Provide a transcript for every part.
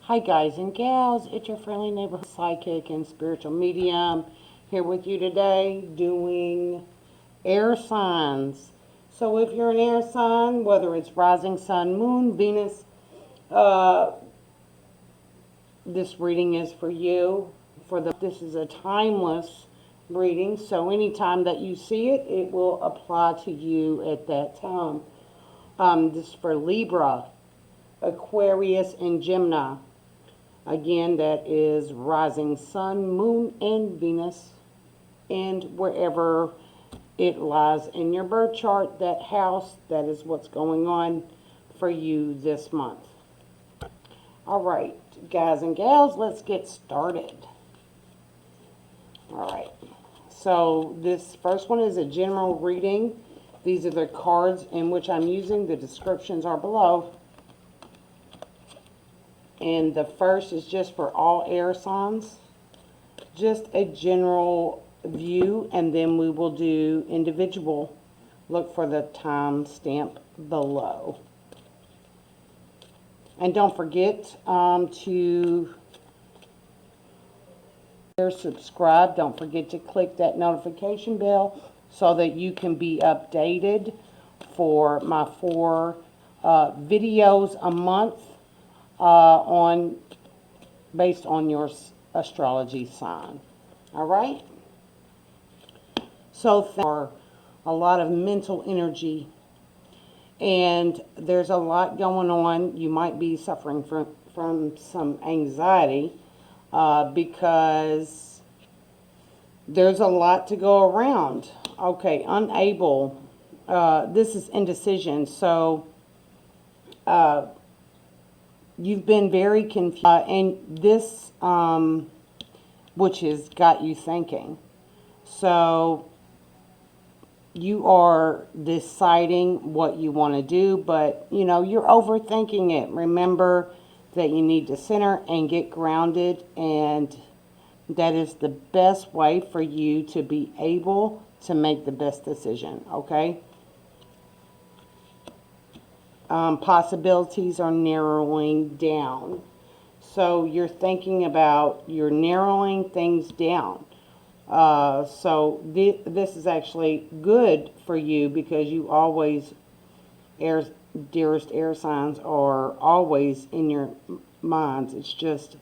Hi guys and gals, it's your friendly neighborhood psychic and spiritual medium here with you today doing air signs. So if you're an air sign, whether it's rising sun, moon, Venus, uh, this reading is for you. This is a timeless reading, so anytime that you see it, it will apply to you at that time. This is for Libra, Aquarius, and Gemini. Again, that is rising sun, moon, and Venus, and wherever it lies in your birth chart, that house, that is what's going on for you this month. All right, guys and gals, let's get started. All right, so this first one is a general reading. These are the cards in which I'm using. The descriptions are below. And the first is just for all air signs, just a general view, and then we will do individual. Look for the time stamp below. And don't forget to subscribe. Don't forget to click that notification bell so that you can be updated for my 4 videos a month. Based on your astrology sign. All right. So for a lot of mental energy, and there's a lot going on. You might be suffering from some anxiety because there's a lot to go around. Okay, unable. This is indecision. So you've been very confused, and this, which has got you thinking. So you are deciding what you want to do, but, you know, you're overthinking it. Remember that you need to center and get grounded, and that is the best way for you to be able to make the best decision, okay? Possibilities are narrowing down. So you're thinking about, you're narrowing things down. So this is actually good for you because you always, dearest air signs, are always in your minds. It's just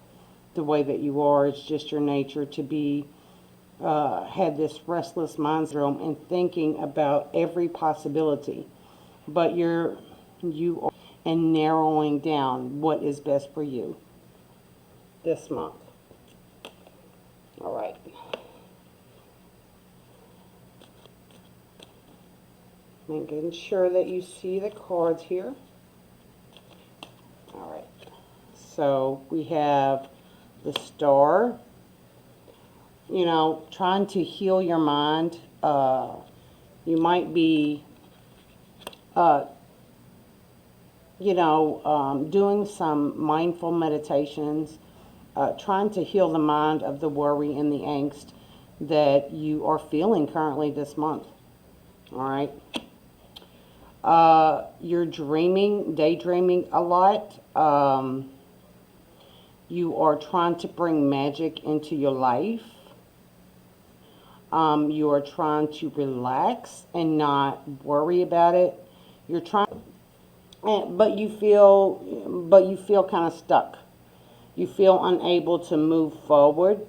the way that you are. It's just your nature to be, had this restless mind syndrome and thinking about every possibility. But you are and narrowing down what is best for you this month. All right. Making sure that you see the cards here. All right. So we have the Star. You know, trying to heal your mind. You might be doing some mindful meditations, trying to heal the mind of the worry and the angst that you are feeling currently this month. All right. You're daydreaming a lot. You are trying to bring magic into your life. You are trying to relax and not worry about it. You're trying, but you feel kind of stuck. You feel unable to move forward.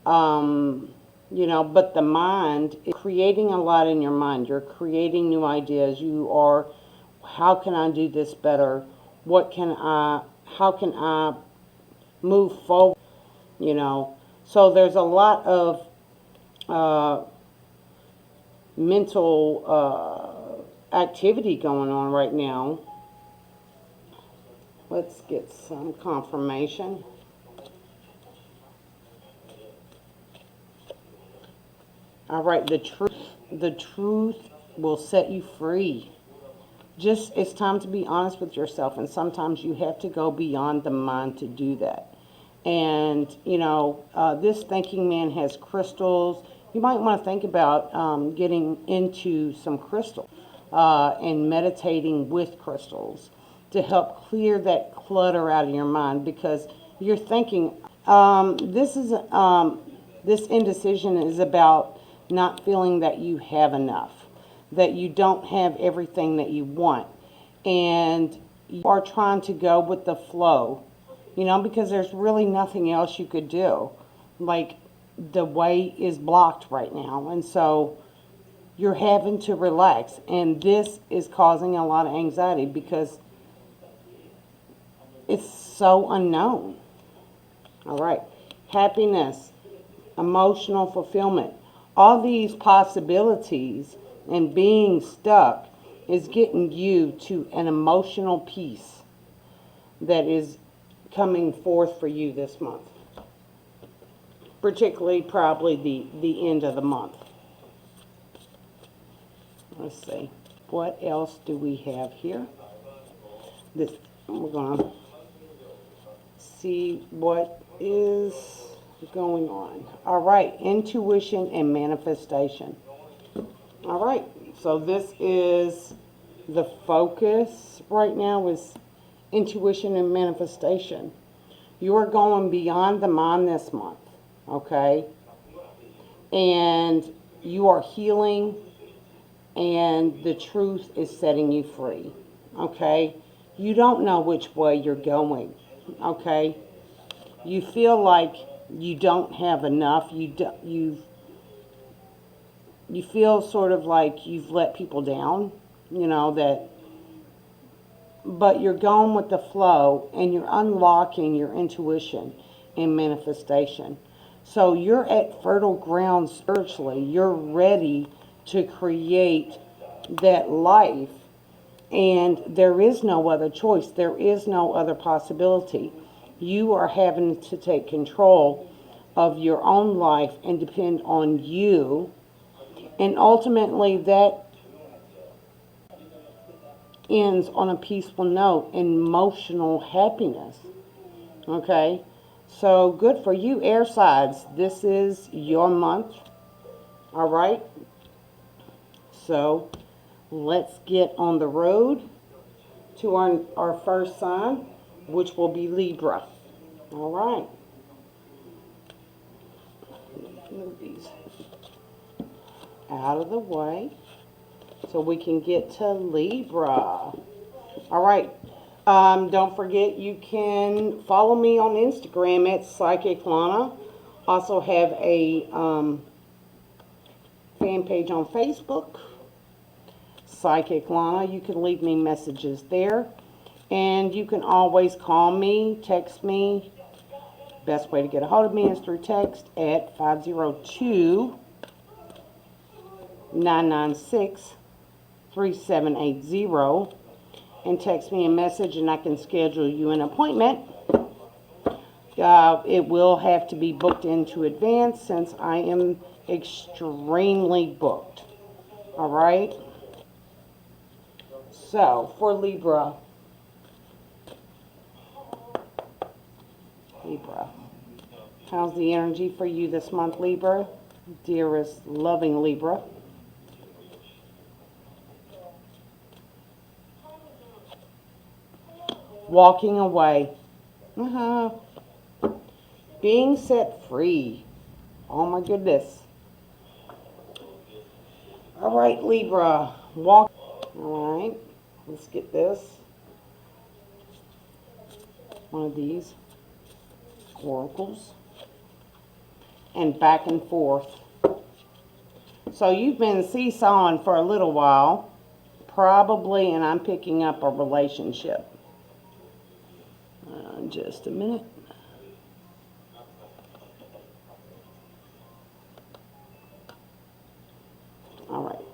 But the mind is creating a lot in your mind. You're creating new ideas. You are, how can I do this better? How can I move forward? So there's a lot of mental activity going on right now. Let's get some confirmation. All right, the truth will set you free. Just, it's time to be honest with yourself, and sometimes you have to go beyond the mind to do that. And, this thinking man has crystals. You might want to think about getting into some crystals and meditating with crystals to help clear that clutter out of your mind, because You're thinking, this indecision is about not feeling that you have enough, that you don't have everything that you want, and you are trying to go with the flow, you know, because there's really nothing else you could do. Like, the way is blocked right now, and so you're having to relax, and this is causing a lot of anxiety because it's so unknown. All right. Happiness, emotional fulfillment. All these possibilities and being stuck is getting you to an emotional peace that is coming forth for you this month. Particularly probably the end of the month. Let's see. What else do we have here? This, we're going to see what is going on. All right, intuition and manifestation. All right, so this is the focus right now is intuition and manifestation. You are going beyond the mind this month, okay? And you are healing, and the truth is setting you free, okay? You don't know which way you're going, okay? You feel like you don't have enough. You feel sort of like you've let people down, you know, that, but you're going with the flow and you're unlocking your intuition and manifestation. So you're at fertile ground spiritually. You're ready to create that life, and there is no other choice. There is no other possibility. You are having to take control of your own life and depend on you. And ultimately that ends on a peaceful note, emotional happiness. Okay? So good for you, air signs. This is your month. All right? So let's get on the road to our first sign, which will be Libra. All right. Move these out of the way so we can get to Libra. All right. Don't forget, you can follow me on Instagram at Psychic Lana. Also have a fan page on Facebook, Psychic Lana. You can leave me messages there. And you can always call me, text me. Best way to get a hold of me is through text at 502-996-3780. And text me a message and I can schedule you an appointment. It will have to be booked into advance since I am extremely booked. All right? So, for Libra. How's the energy for you this month, Libra? Dearest, loving Libra. Walking away. Being set free. Oh my goodness. All right, Libra. Walk. All right. Let's get this. One of these oracles. And back and forth. So you've been seesawing for a little while. Probably, and I'm picking up a relationship. Just a minute. All right.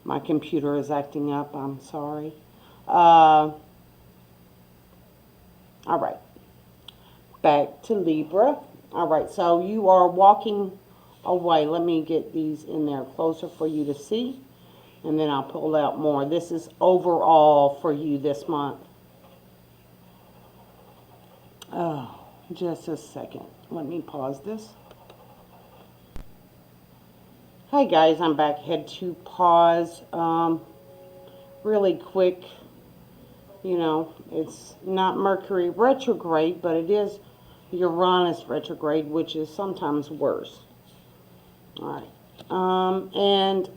My computer is acting up. I'm sorry. All right. Back to Libra. All right. So you are walking away. Let me get these in there closer for you to see. And then I'll pull out more. This is overall for you this month. Oh, just a second. Let me pause this. Hi guys, I'm back. Had to pause really quick. You know, it's not Mercury retrograde, but it is Uranus retrograde, which is sometimes worse. All right. And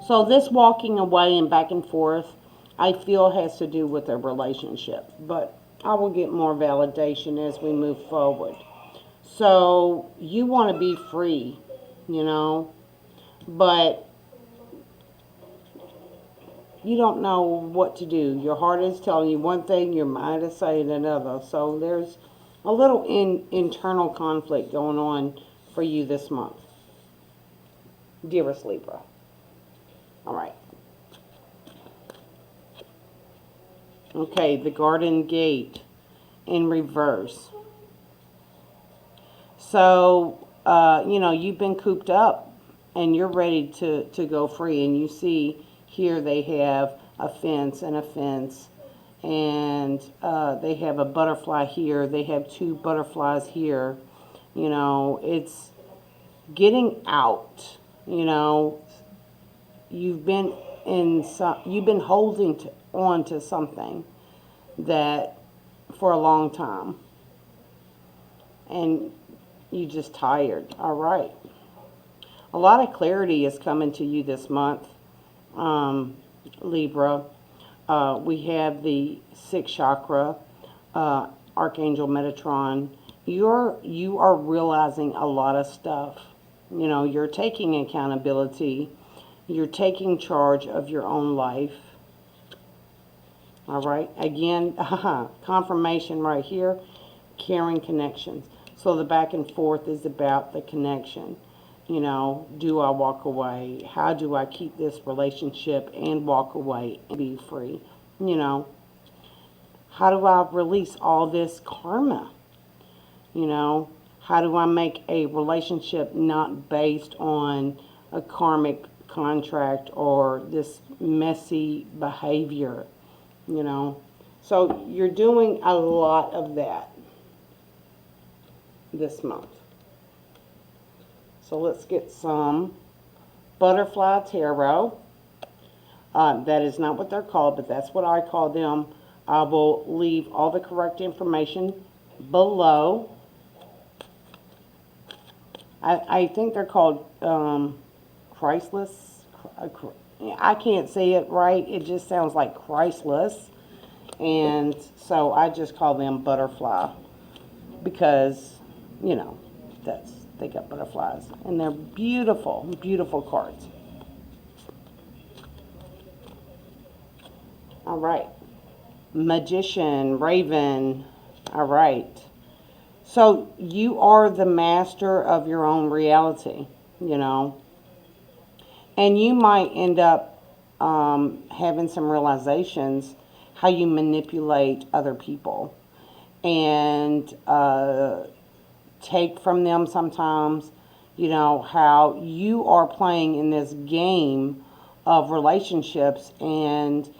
so this walking away and back and forth, I feel has to do with a relationship, but I will get more validation as we move forward. So you want to be free, you know, but you don't know what to do. Your heart is telling you one thing, your mind is saying another. So there's a little internal conflict going on for you this month, dearest Libra. All right. Okay, the Garden Gate in reverse. So, you know, you've been cooped up and you're ready to go free. And you see here they have a fence and a fence. And they have a butterfly here. They have two butterflies here. You know, it's getting out. You know, you've been holding on to something that for a long time. And you just tired. All right. A lot of clarity is coming to you this month, Libra. We have the sixth chakra, Archangel Metatron. You are realizing a lot of stuff. You know, you're taking accountability. You're taking charge of your own life. All right. Again, confirmation right here. Caring connections. So the back and forth is about the connection. You know, do I walk away? How do I keep this relationship and walk away and be free? You know, how do I release all this karma? You know, how do I make a relationship not based on a karmic contract or this messy behavior? You know, so you're doing a lot of that this month. So let's get some butterfly tarot. That is not what they're called, but that's what I call them. I will leave all the correct information below. I think they're called Chrysalis. I can't say it right. It just sounds like Chrysalis. And so I just call them butterfly because, you know, they got butterflies. And they're beautiful, beautiful cards. All right. Magician, Raven. All right. So you are the master of your own reality, you know. And you might end up having some realizations how you manipulate other people and take from them sometimes, you know, how you are playing in this game of relationships and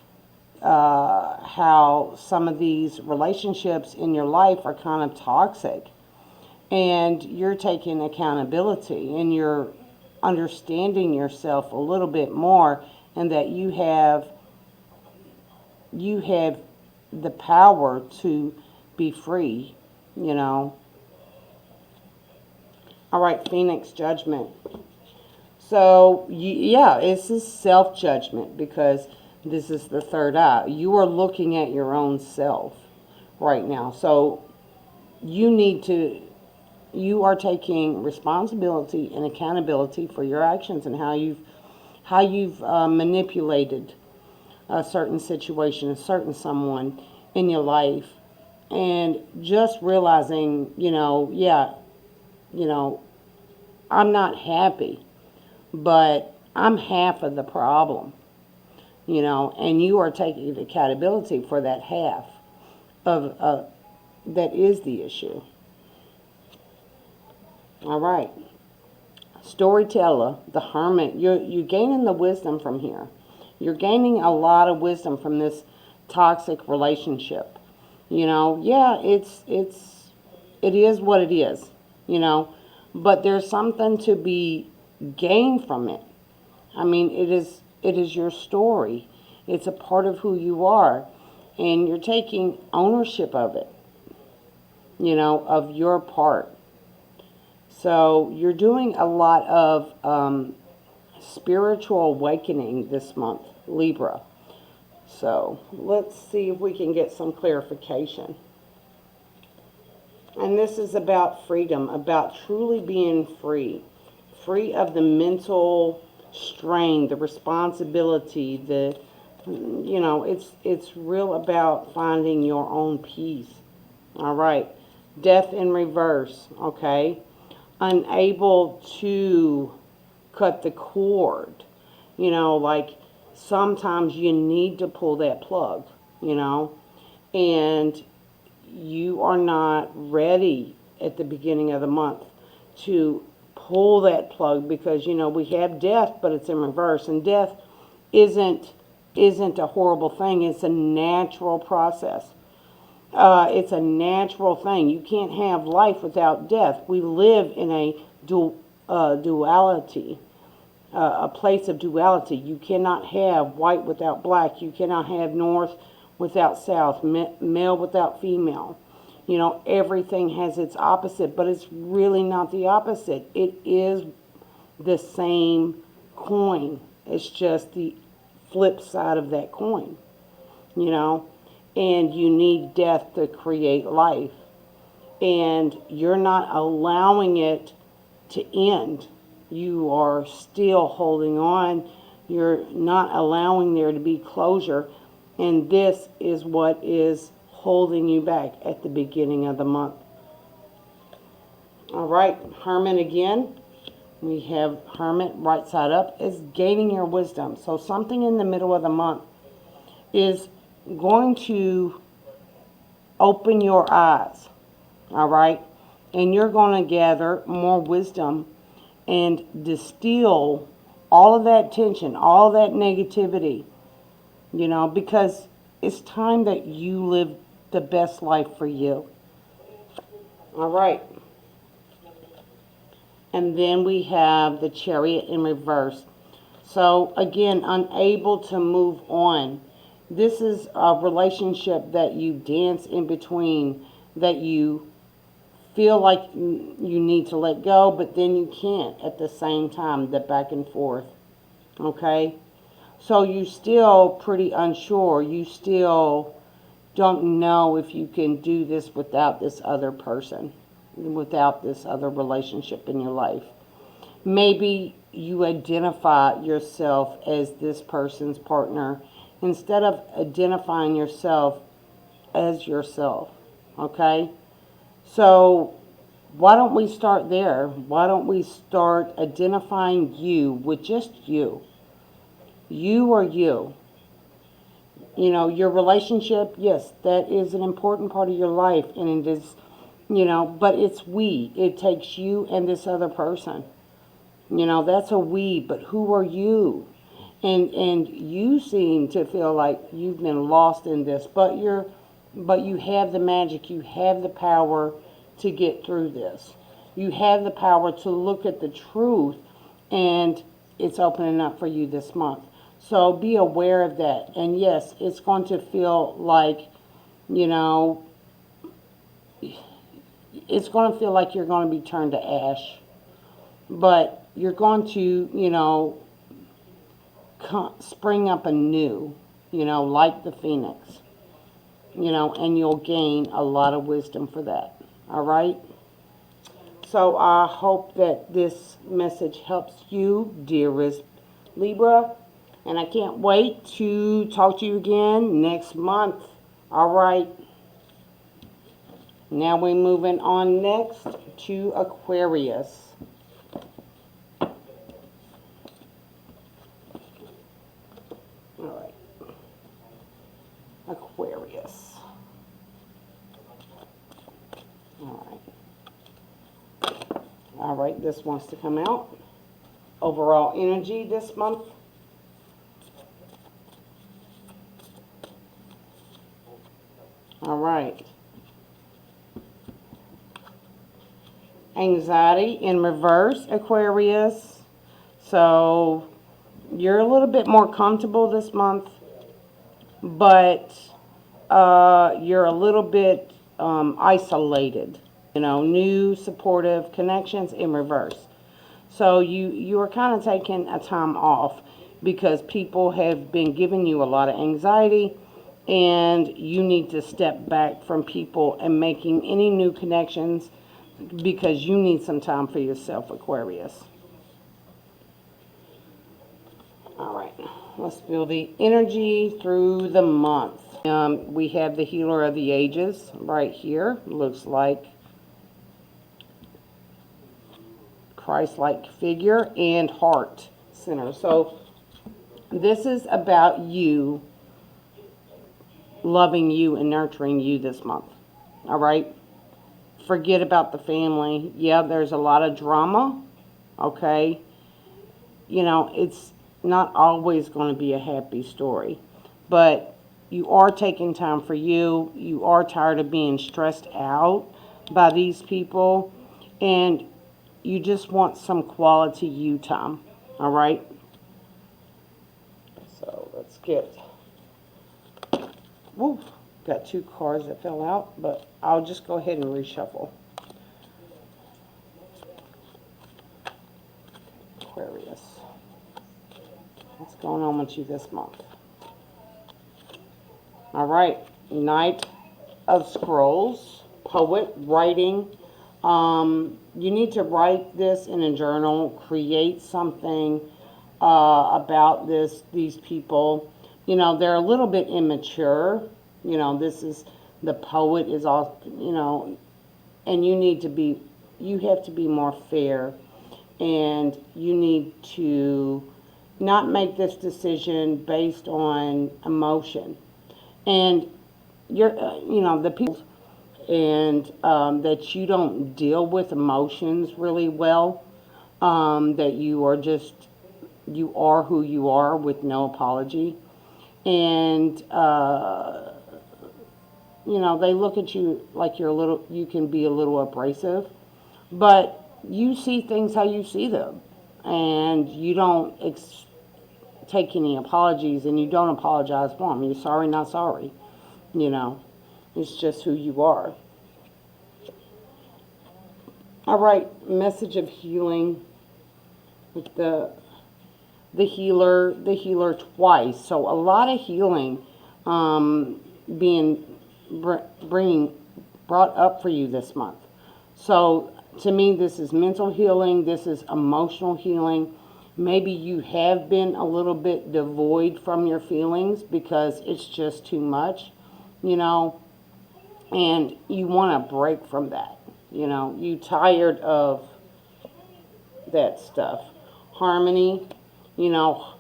how some of these relationships in your life are kind of toxic. And you're taking accountability and you're understanding yourself a little bit more, and that you have the power to be free, you know. All right, Phoenix Judgment. So, yeah, this is self-judgment because this is the third eye. You are looking at your own self right now. So, you are taking responsibility and accountability for your actions and how you've manipulated a certain situation, a certain someone in your life, and just realizing, you know, yeah, you know, I'm not happy, but I'm half of the problem, you know, and you are taking accountability for that half of that is the issue. All right. Storyteller, the Hermit. You're gaining the wisdom from here. You're gaining a lot of wisdom from this toxic relationship. You know, yeah, it is what it is, you know, but there's something to be gained from it. I mean, it is your story. It's a part of who you are. and you're taking ownership of it, you know, of your part. So you're doing a lot of spiritual awakening this month, Libra. So let's see if we can get some clarification. And this is about freedom, about truly being free. Free of the mental strain, the responsibility, the, you know, it's real about finding your own peace. All right. Death in reverse, okay? Unable to cut the cord. You know, like sometimes you need to pull that plug, you know, and you are not ready at the beginning of the month to pull that plug because, you know, we have death, but it's in reverse. And death isn't a horrible thing. It's a natural process. It's a natural thing. You can't have life without death. We live in a duality, a place of duality. You cannot have white without black. You cannot have north without south, male without female. You know, everything has its opposite, but it's really not the opposite. It is the same coin. It's just the flip side of that coin, you know. And you need death to create life. And you're not allowing it to end. You are still holding on. You're not allowing there to be closure. And this is what is holding you back at the beginning of the month. All right, Hermit again. We have Hermit right side up is gaining your wisdom. So something in the middle of the month is going to open your eyes, all right? And you're going to gather more wisdom and distill all of that tension, all of that negativity, you know, because it's time that you live the best life for you. All right. And then we have the Chariot in reverse. So again, unable to move on. This is a relationship that you dance in between, that you feel like you need to let go, but then you can't at the same time, the back and forth. Okay? So you're still pretty unsure. You still don't know if you can do this without this other person, without this other relationship in your life. Maybe you identify yourself as this person's partner instead of identifying yourself as yourself, okay? So why don't we start there? Why don't we start identifying you with just you? You or you. You know, your relationship, yes, that is an important part of your life, and it is, you know, but it's we. It takes you and this other person. You know, that's a we, but who are you? And you seem to feel like you've been lost in this, but you have the magic, you have the power to get through this. You have the power to look at the truth, and it's opening up for you this month. So be aware of that. And yes, it's going to feel like, you know, it's going to feel like you're going to be turned to ash. But you're going to, you know, spring up anew, you know, like the phoenix, you know, and you'll gain a lot of wisdom for that. All right? So I hope that this message helps you, dearest Libra. And I can't wait to talk to you again next month. All right. Now we're moving on next to Aquarius. All right. Aquarius. All right. All right, this wants to come out. Overall energy this month. All right. Anxiety in reverse, Aquarius. So you're a little bit more comfortable this month, but you're a little bit isolated. You know, new supportive connections in reverse. So you are kind of taking a time off because people have been giving you a lot of anxiety, and you need to step back from people and making any new connections because you need some time for yourself, Aquarius. All right, let's feel the energy through the month. We have the Healer of the Ages right here. Looks like Christ-like figure and heart center. So this is about you loving you and nurturing you this month. All right? Forget about the family. Yeah, there's a lot of drama. Okay? You know, it's not always going to be a happy story. But you are taking time for you. You are tired of being stressed out by these people. And you just want some quality you time. All right? So let's get... Woo, got 2 cards that fell out, but I'll just go ahead and reshuffle. Aquarius. What's going on with you this month? All right, Knight of Scrolls, poet, writing. You need to write this in a journal, create something about these people. You know, they're a little bit immature. You know, this is, the poet is all, you know, and you have to be more fair, and you need to not make this decision based on emotion. And you're, you know, the people, and that you don't deal with emotions really well, that you are who you are with no apology. And, you know, they look at you like you can be a little abrasive, but you see things how you see them, and you don't take any apologies, and you don't apologize for them. You're sorry, not sorry. You know, it's just who you are. All right, message of healing with the healer twice. So a lot of healing being brought up for you this month. So to me, this is mental healing. This is emotional healing. Maybe you have been a little bit devoid from your feelings because it's just too much, you know, and you want to break from that. You know, you tired of that stuff. Harmony, you know,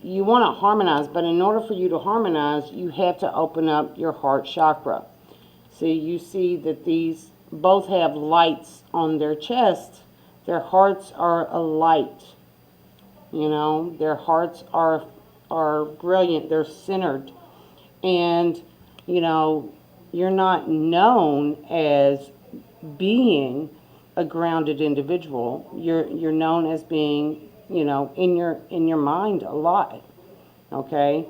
you want to harmonize, but in order for you to harmonize, you have to open up your heart chakra. See, you see that these both have lights on their chest. Their hearts are a light. You know, their hearts are brilliant. They're centered. And, you know, you're not known as being a grounded individual. You're known as being, you know, in your mind a lot. Okay?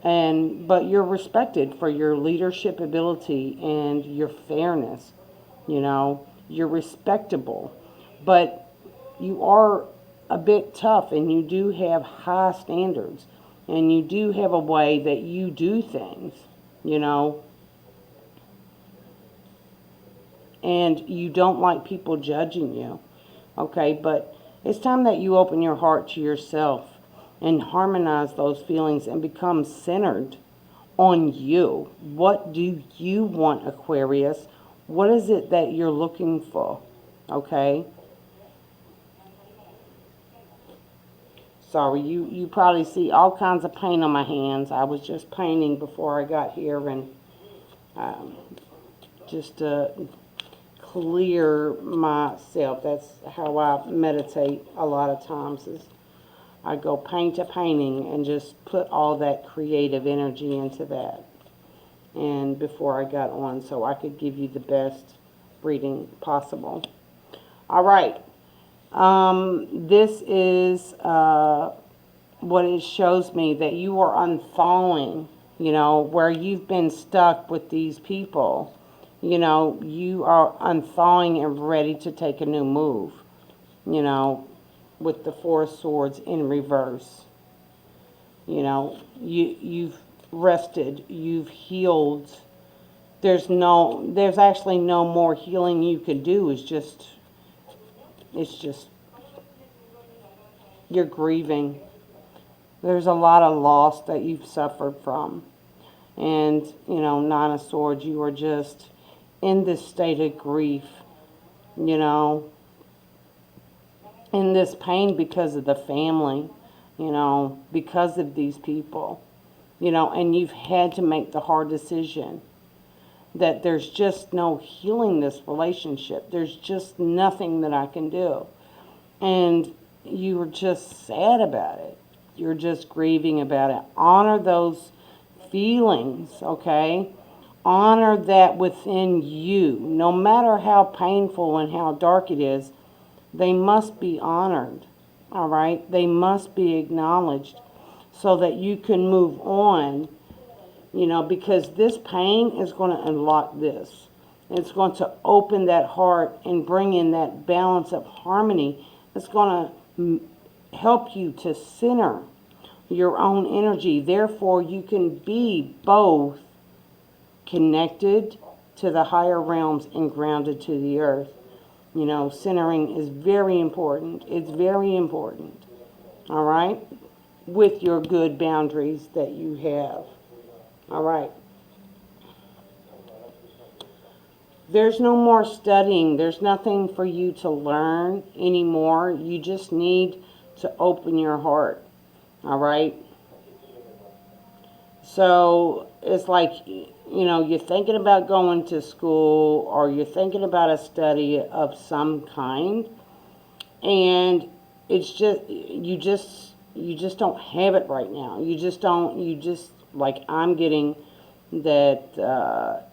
But you're respected for your leadership ability and your fairness. You know, you're respectable. But you are a bit tough, and you do have high standards, and you do have a way that you do things, you know, and you don't like people judging you. Okay, but it's time that you open your heart to yourself and harmonize those feelings and become centered on you. What do you want, Aquarius? What is it that you're looking for? Okay? Sorry, you probably see all kinds of paint on my hands. I was just painting before I got here, and just to clear myself. That's how I meditate a lot of times, is I go paint to painting and just put all that creative energy into that. And before I got on, so I could give you the best reading possible. All right. This is what it shows me, that you are unthawing you know, where you've been stuck with these people. You know, you are unthawing and ready to take a new move, you know, with the Four of Swords in reverse. You know, you've rested, you've healed. There's actually no more healing you can do. It's just, you're grieving. There's a lot of loss that you've suffered from. And, you know, Nine of Swords, you are just in this state of grief, you know, in this pain because of the family, you know, because of these people, you know, and you've had to make the hard decision that there's just no healing this relationship. There's just nothing that I can do. And you are just sad about it. You're just grieving about it. Honor those feelings, okay? Honor that within you. No matter how painful and how dark it is, they must be honored, all right? They must be acknowledged so that you can move on, you know, because this pain is going to unlock this. It's going to open that heart and bring in that balance of harmony. It's going to help you to center your own energy. Therefore, you can be both connected to the higher realms and grounded to the earth. You know, centering is very important. It's very important. All right? With your good boundaries that you have. All right. There's no more studying. There's nothing for you to learn anymore. You just need to open your heart. All right? So it's like, you know, you're thinking about going to school or you're thinking about a study of some kind, and it's just you just don't have it right now. You just don't. You just, like, I'm getting that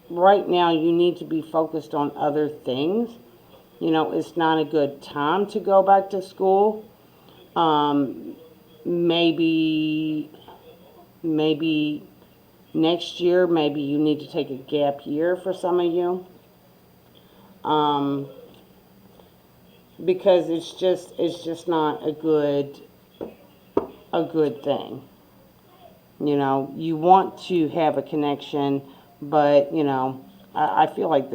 right now you need to be focused on other things. You know, it's not a good time to go back to school. Maybe next year, maybe you need to take a gap year for some of you. Because it's just not a good thing. You know, you want to have a connection, but, you know, I feel like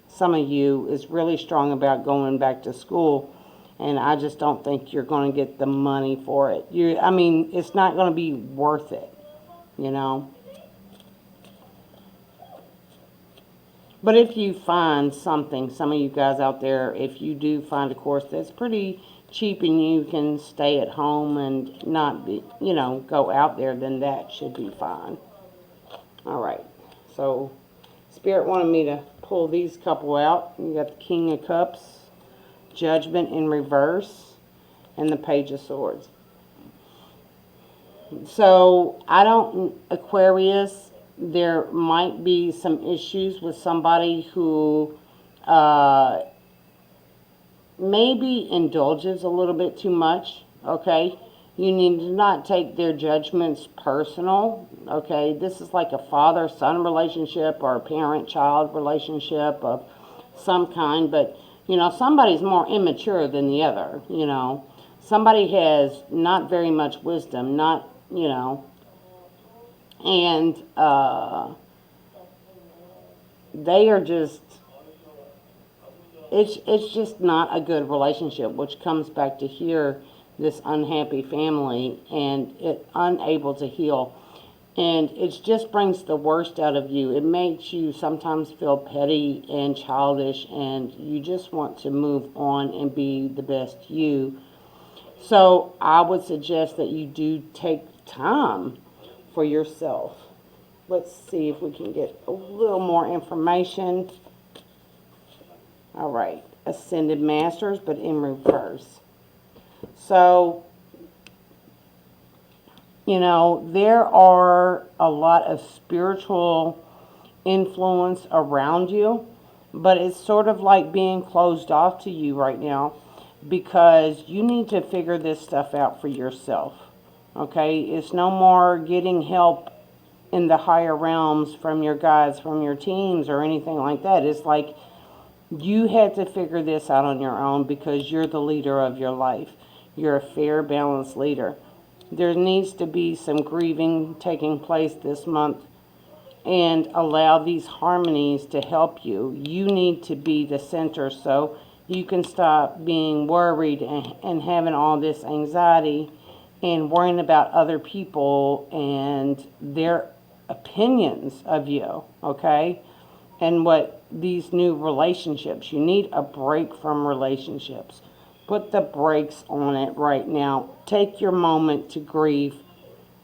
some of you is really strong about going back to school, and I just don't think you're going to get the money for it. I mean, it's not going to be worth it, you know. But if you find something, some of you guys out there, if you do find a course that's pretty cheap and you can stay at home and not be, you know, go out there, then that should be fine. All right. So Spirit wanted me to pull these couple out. You got the King of Cups, Judgment in reverse, and the Page of Swords. So Aquarius, there might be some issues with somebody who maybe indulges a little bit too much, okay? You need to not take their judgments personal, okay? This is like a father-son relationship or a parent-child relationship of some kind, but, you know, somebody's more immature than the other, you know. Somebody has not very much wisdom, not, you know, and they are just, it's just not a good relationship, which comes back to here, this unhappy family, and it unable to heal. And it just brings the worst out of you. It makes you sometimes feel petty and childish, and you just want to move on and be the best you. So I would suggest that you do take time for yourself. Let's see if we can get a little more information. All right, Ascended Masters, but in reverse. So, you know, there are a lot of spiritual influence around you, but it's sort of like being closed off to you right now because you need to figure this stuff out for yourself. Okay, it's no more getting help in the higher realms from your guides, from your teams, or anything like that. It's like you had to figure this out on your own because you're the leader of your life. You're a fair, balanced leader. There needs to be some grieving taking place this month, and allow these harmonies to help you. You need to be the center so you can stop being worried and having all this anxiety and worrying about other people and their opinions of you, okay? And what these new relationships, you need a break from relationships. Put the brakes on it right now. Take your moment to grieve.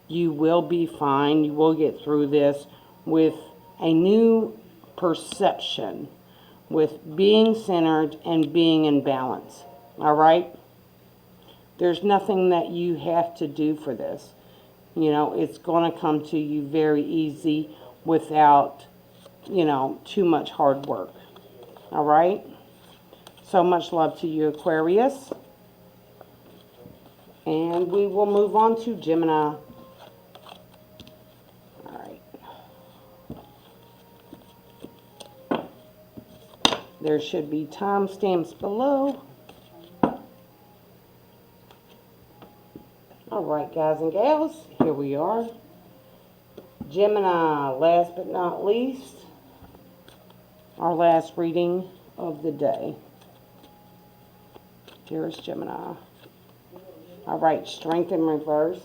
You will be fine. You will get through this with a new perception, with being centered and being in balance. All right? There's nothing that you have to do for this. You know, it's going to come to you very easy without, you know, too much hard work. All right? So much love to you, Aquarius. And we will move on to Gemini. There should be timestamps below. All right, guys and gals, here we are. Gemini, last but not least, our last reading of the day. Dearest Gemini. All right, strength in reverse.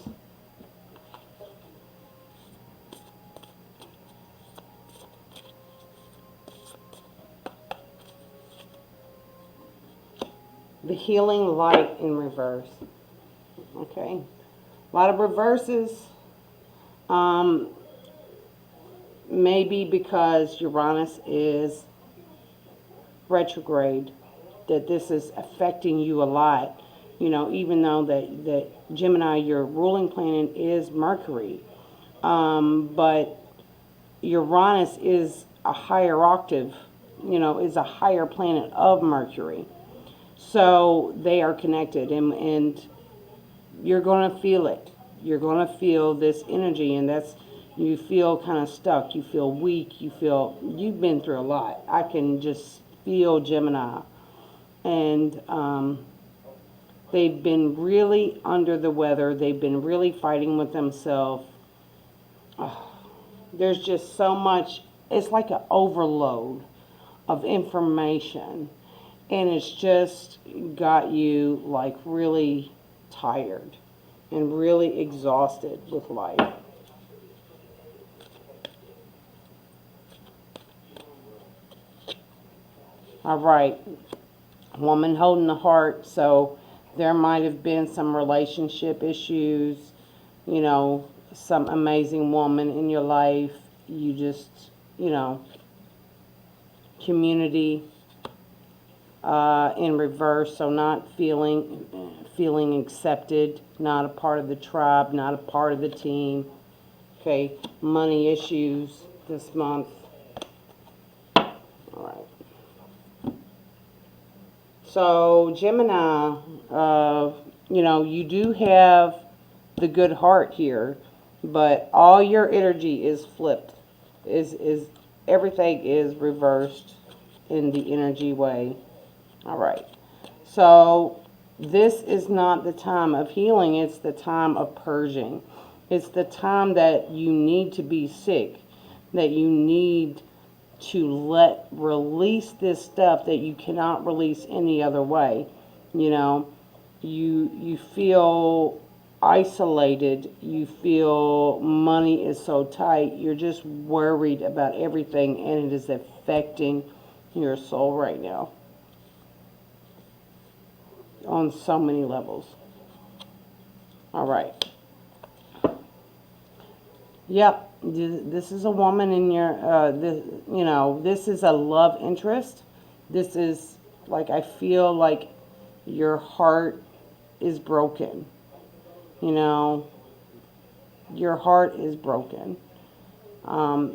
The healing light in reverse. Okay. A lot of reverses. Maybe because Uranus is retrograde, that this is affecting you a lot. You know, even though that Gemini, your ruling planet is Mercury. But Uranus is a higher octave, you know, is a higher planet of Mercury. So they are connected, and you're going to feel it. You're going to feel this energy, and that's, you feel kind of stuck. You feel weak. You feel, you've been through a lot. I can just feel Gemini. And they've been really under the weather. They've been really fighting with themselves. There's just so much. It's like an overload of information. And it's just got you like really tired and really exhausted with life. All right. Woman holding the heart. So there might have been some relationship issues, you know, some amazing woman in your life. You just, you know, community. In reverse, so not feeling accepted, not a part of the tribe, not a part of the team. Okay, money issues this month. All right. So Gemini, you know, you do have the good heart here, but all your energy is flipped. Is everything is reversed in the energy way. All right. So this is not the time of healing. It's the time of purging. It's the time that you need to be sick, that you need to release this stuff that you cannot release any other way. You know, you feel isolated. You feel money is so tight. You're just worried about everything, and it is affecting your soul right now on so many levels. All right. Yep, this is a woman in your, you know, this is a love interest. This is, like, I feel like your heart is broken. You know, your heart is broken. I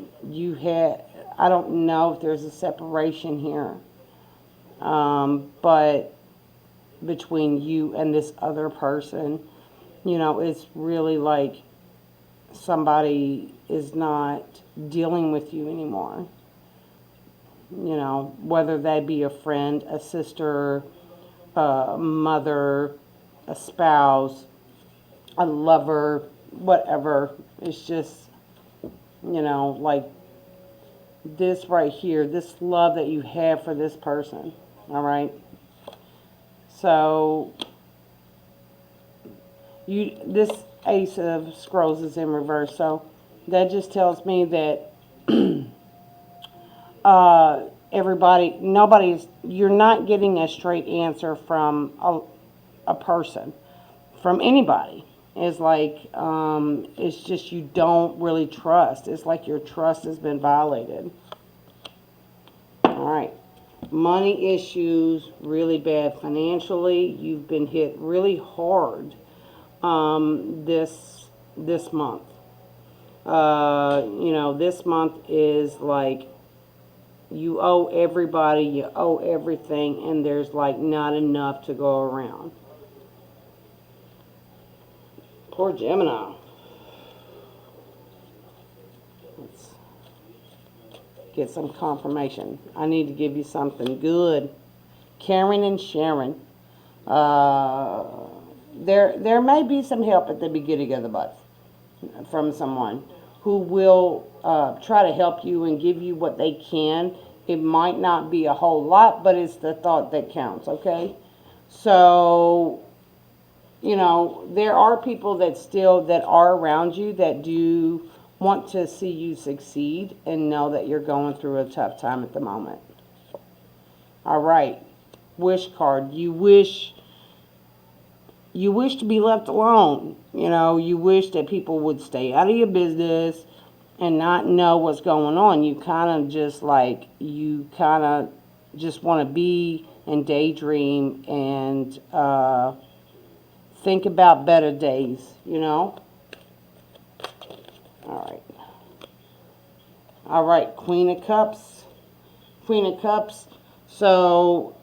don't know if there's a separation here, but between you and this other person, You know, it's really like somebody is not dealing with you anymore. You know, whether that be a friend, a sister, a mother, a spouse, a lover, whatever. It's just, you know, like this right here, this love that you have for this person. All right. So this Ace of Scrolls is in reverse. So that just tells me that you're not getting a straight answer from a person, from anybody. It's like, it's just you don't really trust. It's like your trust has been violated. All right. Money issues, really bad financially. You've been hit really hard this month. You know, this month is like you owe everybody, you owe everything, and there's like not enough to go around. Poor Gemini. Let's get some confirmation. I need to give you something good. Caring and sharing. There may be some help at the beginning of the month from someone who will try to help you and give you what they can. It might not be a whole lot, but it's the thought that counts, okay? So, you know, there are people that are around you that do want to see you succeed and know that you're going through a tough time at the moment. All right. Wish card. You wish to be left alone. You know, you wish that people would stay out of your business and not know what's going on. You kind of just want to be and daydream and think about better days, you know? All right, Queen of Cups. Queen of Cups. So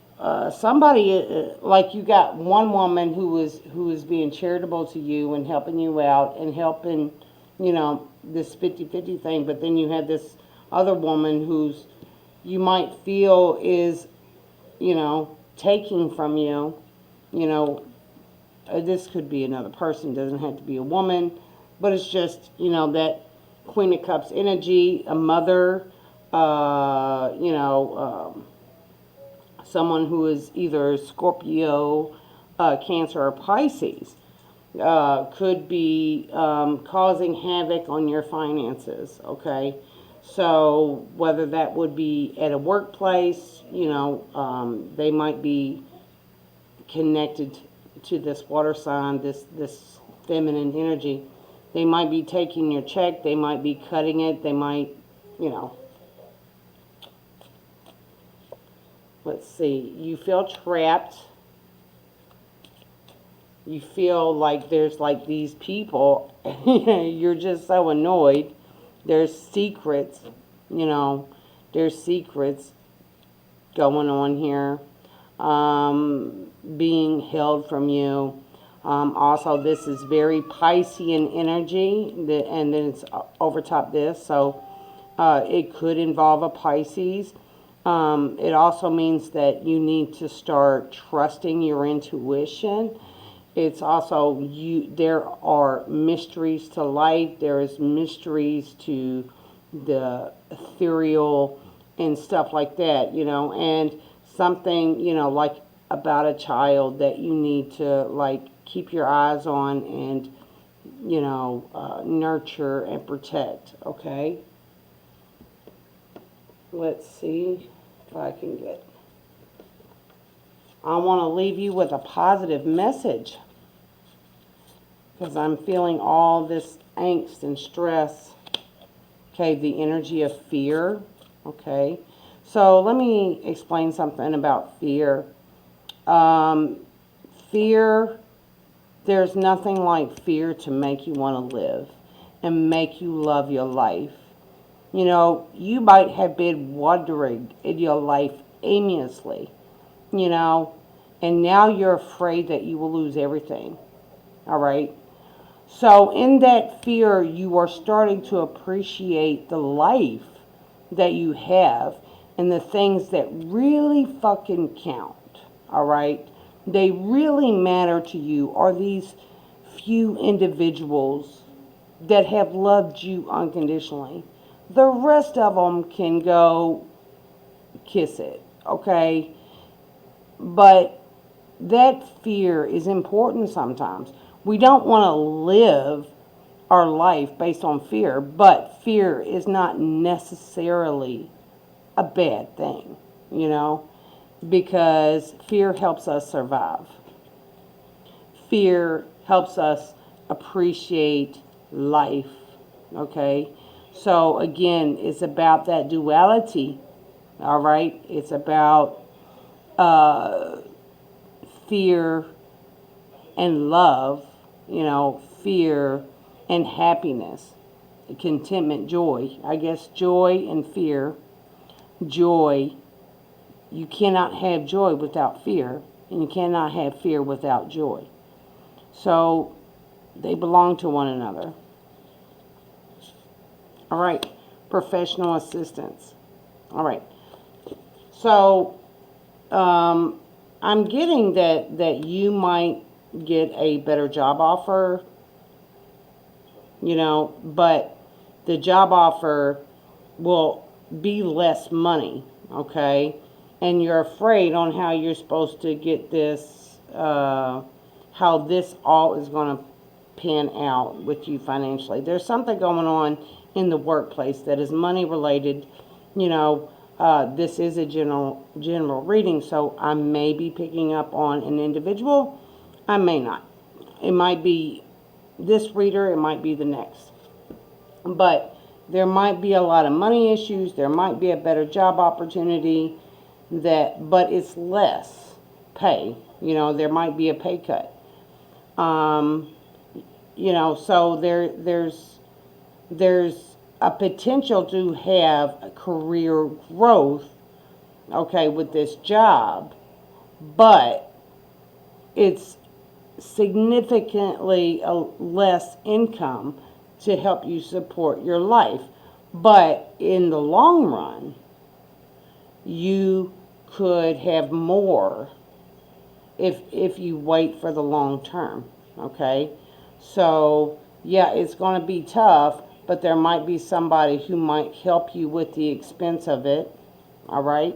somebody, like you got one woman who is being charitable to you and helping you out and helping, you know, this 50-50 thing, but then you have this other woman who's you might feel is, you know, taking from you. You know, this could be another person, doesn't have to be a woman, but it's just, you know, that Queen of Cups energy, a mother, you know, someone who is either Scorpio, Cancer, or Pisces, could be causing havoc on your finances, okay? So whether that would be at a workplace, you know, they might be connected to this water sign, this feminine energy. They might be taking your check, they might be cutting it, they might, you know. Let's see, you feel trapped. You feel like there's like these people, you're just so annoyed. There's secrets, you know, there's secrets going on here, being held from you. Also, this is very Piscean energy, and then it's overtop this, so it could involve a Pisces. It also means that you need to start trusting your intuition. It's also, there are mysteries to life. There is mysteries to the ethereal and stuff like that, you know, and something, you know, like about a child that you need to, like, keep your eyes on and, you know, nurture and protect, okay? Let's see if I can get... I want to leave you with a positive message because I'm feeling all this angst and stress. Okay, the energy of fear. Okay, so let me explain something about fear. Fear, there's nothing like fear to make you want to live and make you love your life. You know, you might have been wandering in your life aimlessly, you know, and now you're afraid that you will lose everything. All right. So in that fear, you are starting to appreciate the life that you have and the things that really fucking count. All right? They really matter to you are these few individuals that have loved you unconditionally. The rest of them can go kiss it, okay? But that fear is important sometimes. We don't want to live our life based on fear, but fear is not necessarily a bad thing, you know, because fear helps us survive. Fear helps us appreciate life, okay? So again, it's about that duality, all right? It's about uh, fear and love, you know, fear and happiness, contentment, joy. I guess joy and fear. Joy, you cannot have joy without fear, and you cannot have fear without joy. So they belong to one another. All right, professional assistance. All right, so I'm getting that you might get a better job offer, you know, but the job offer will be less money, okay? And you're afraid on how you're supposed to get this, how this all is going to pan out with you financially. There's something going on in the workplace that is money related, you know. This is a general reading, so I may be picking up on an individual. I may not. It might be this reader, it might be the next. But there might be a lot of money issues. There might be a better job opportunity but it's less pay. You know, there might be a pay cut. Um, you know, so there's a potential to have career growth, okay, with this job, but it's significantly less income to help you support your life. But in the long run, you could have more if you wait for the long term, okay? So, yeah, it's going to be tough, but there might be somebody who might help you with the expense of it, all right?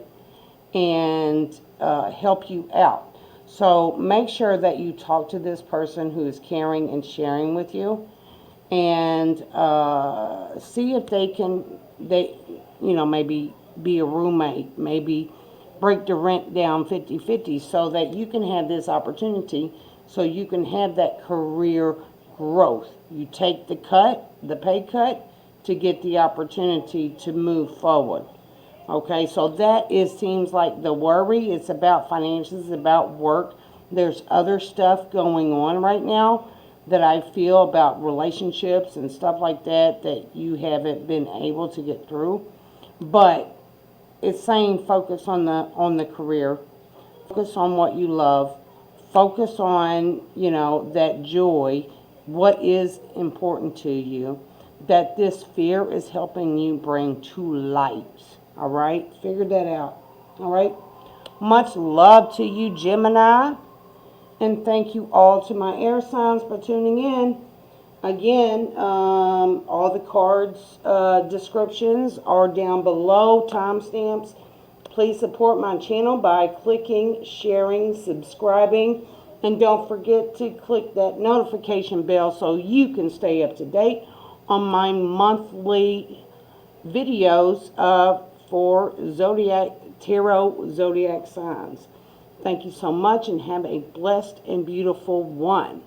And help you out. So make sure that you talk to this person who is caring and sharing with you, and see if they, you know, maybe be a roommate, maybe break the rent down 50-50 so that you can have this opportunity, so you can have that career growth. You take the pay cut, to get the opportunity to move forward. Okay, so that seems like the worry. It's about finances, it's about work. There's other stuff going on right now that I feel about relationships and stuff like that you haven't been able to get through. But it's saying focus on the career, focus on what you love, focus on, you know, that joy, what is important to you, that this fear is helping you bring to light. All right, figure that out. All right, much love to you, Gemini, and thank you all to my air signs for tuning in. Again, all the cards descriptions are down below, timestamps. Please support my channel by clicking, sharing, subscribing, and don't forget to click that notification bell so you can stay up to date on my monthly videos for tarot zodiac signs. Thank you so much and have a blessed and beautiful one.